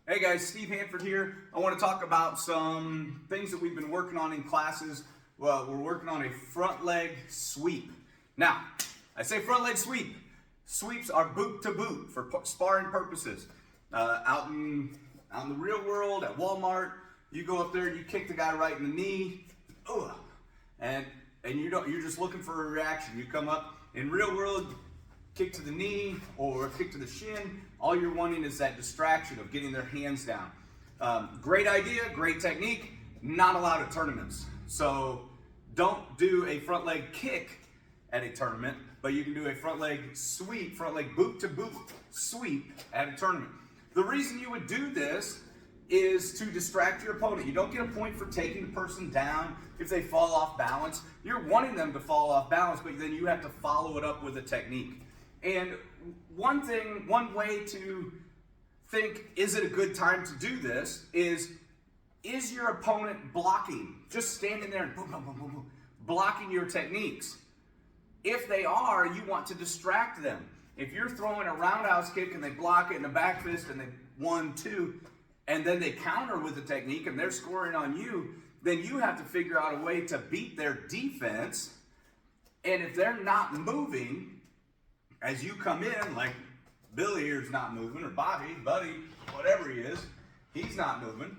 Hey guys, Steve Hanford here. I want to talk about some things that we've been working on in classes. Well, we're working on a front leg sweep. Now, I say front leg sweep. Sweeps are boot to boot for sparring purposes. Out in the real world, at Walmart, you go up there and you kick the guy right in the knee, and you're just looking for a reaction. You come up in real world, kick to the knee or kick to the shin. All you're wanting is that distraction of getting their hands down. Great idea, great technique, not allowed at tournaments. So don't do a front leg kick at a tournament, but you can do a front leg sweep, front leg boot to boot sweep at a tournament. The reason you would do this is to distract your opponent. You don't get a point for taking the person down if they fall off balance. You're wanting them to fall off balance, but then you have to follow it up with a technique. And one way to think, is it a good time to do this, is your opponent blocking? Just standing there and boom, boom, boom, boom, boom, blocking your techniques. If they are, you want to distract them. If you're throwing a roundhouse kick and they block it in a back fist and they 1, 2, and then they counter with the technique and they're scoring on you, then you have to figure out a way to beat their defense. And if they're not moving, as you come in, like Billy here's not moving, or Buddy, whatever he is, he's not moving.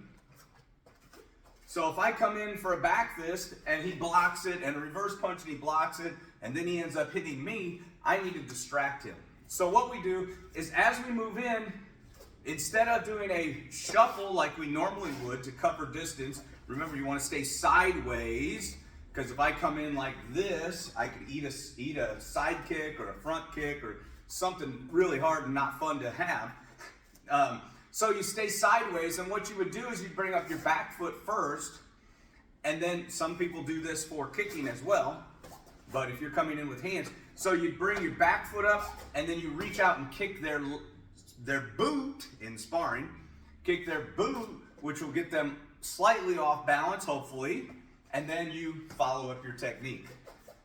So if I come in for a back fist and he blocks it, and a reverse punch and he blocks it, and then he ends up hitting me, I need to distract him. So what we do is, as we move in, instead of doing a shuffle like we normally would to cover distance, remember you want to stay sideways, because if I come in like this, I could eat a side kick or a front kick or something really hard and not fun to have. So you stay sideways, and what you would do is you bring up your back foot first, and then some people do this for kicking as well, but if you're coming in with hands, so you bring your back foot up, and then you reach out and kick their boot in sparring, kick their boot, which will get them slightly off balance, hopefully, and then you follow up your technique.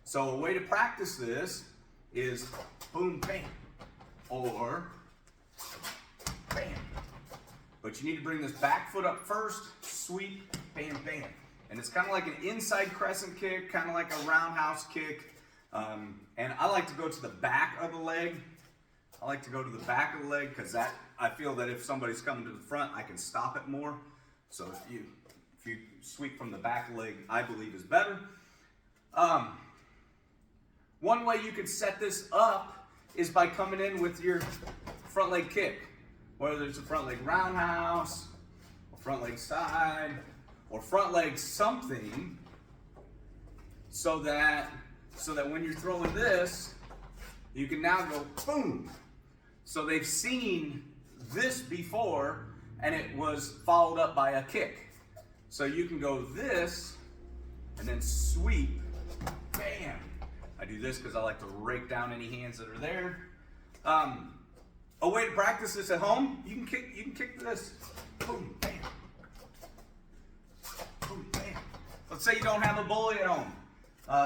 So a way to practice this is boom, bam, or bam. But you need to bring this back foot up first, sweep, bam, bam. And it's kind of like an inside crescent kick, kind of like a roundhouse kick. And I like to go to the back of the leg. I like to go to the back of the leg because I feel that if somebody's coming to the front, I can stop it more. So if you sweep from the back leg, I believe is better. One way you could set this up is by coming in with your front leg kick, whether it's a front leg roundhouse, or front leg side, or front leg something, so that when you're throwing this, you can now go boom. So they've seen this before, and it was followed up by a kick. So you can go this, and then sweep, bam. I do this because I like to rake down any hands that are there. A way to practice this at home, you can kick this, boom, bam, boom, bam. Let's say you don't have a bully at home.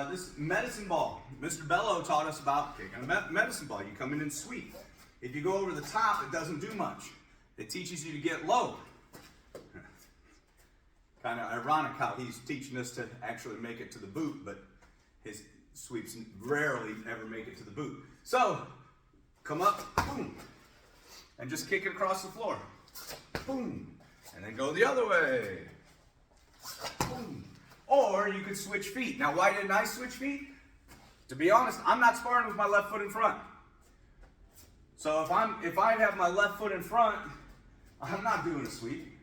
This medicine ball, Mr. Bello taught us about kicking a medicine ball. You come in and sweep. If you go over the top, it doesn't do much. It teaches you to get low. Kind of ironic how he's teaching us to actually make it to the boot, but his sweeps rarely ever make it to the boot. So, come up, boom, and just kick it across the floor. Boom, and then go the other way. Boom. Or you could switch feet. Now, why didn't I switch feet? To be honest, I'm not sparring with my left foot in front. So if I have my left foot in front, I'm not doing a sweep,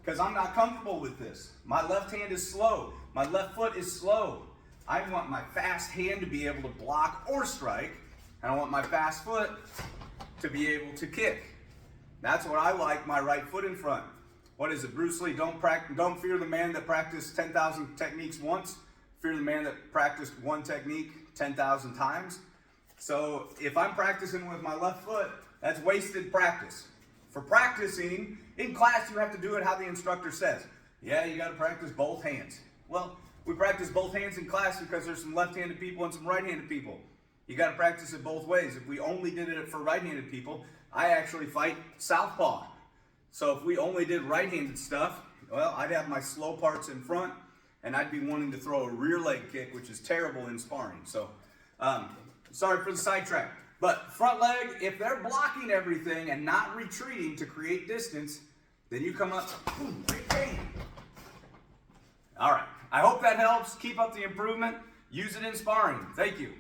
because I'm not comfortable with this. My left hand is slow. My left foot is slow. I want my fast hand to be able to block or strike, and I want my fast foot to be able to kick. That's what I like, my right foot in front. What is it, Bruce Lee? Don't fear the man that practiced 10,000 techniques once. Fear the man that practiced one technique 10,000 times. So if I'm practicing with my left foot, that's wasted practice. For practicing, in class you have to do it how the instructor says. Yeah, you got to practice both hands. Well, we practice both hands in class because there's some left-handed people and some right-handed people. You got to practice it both ways. If we only did it for right-handed people, I actually fight southpaw. So if we only did right-handed stuff, well, I'd have my slow parts in front, and I'd be wanting to throw a rear leg kick, which is terrible in sparring. So, sorry for the sidetrack. But front leg, if they're blocking everything and not retreating to create distance, then you come up, boom, right bang. All right, I hope that helps. Keep up the improvement. Use it in sparring. Thank you.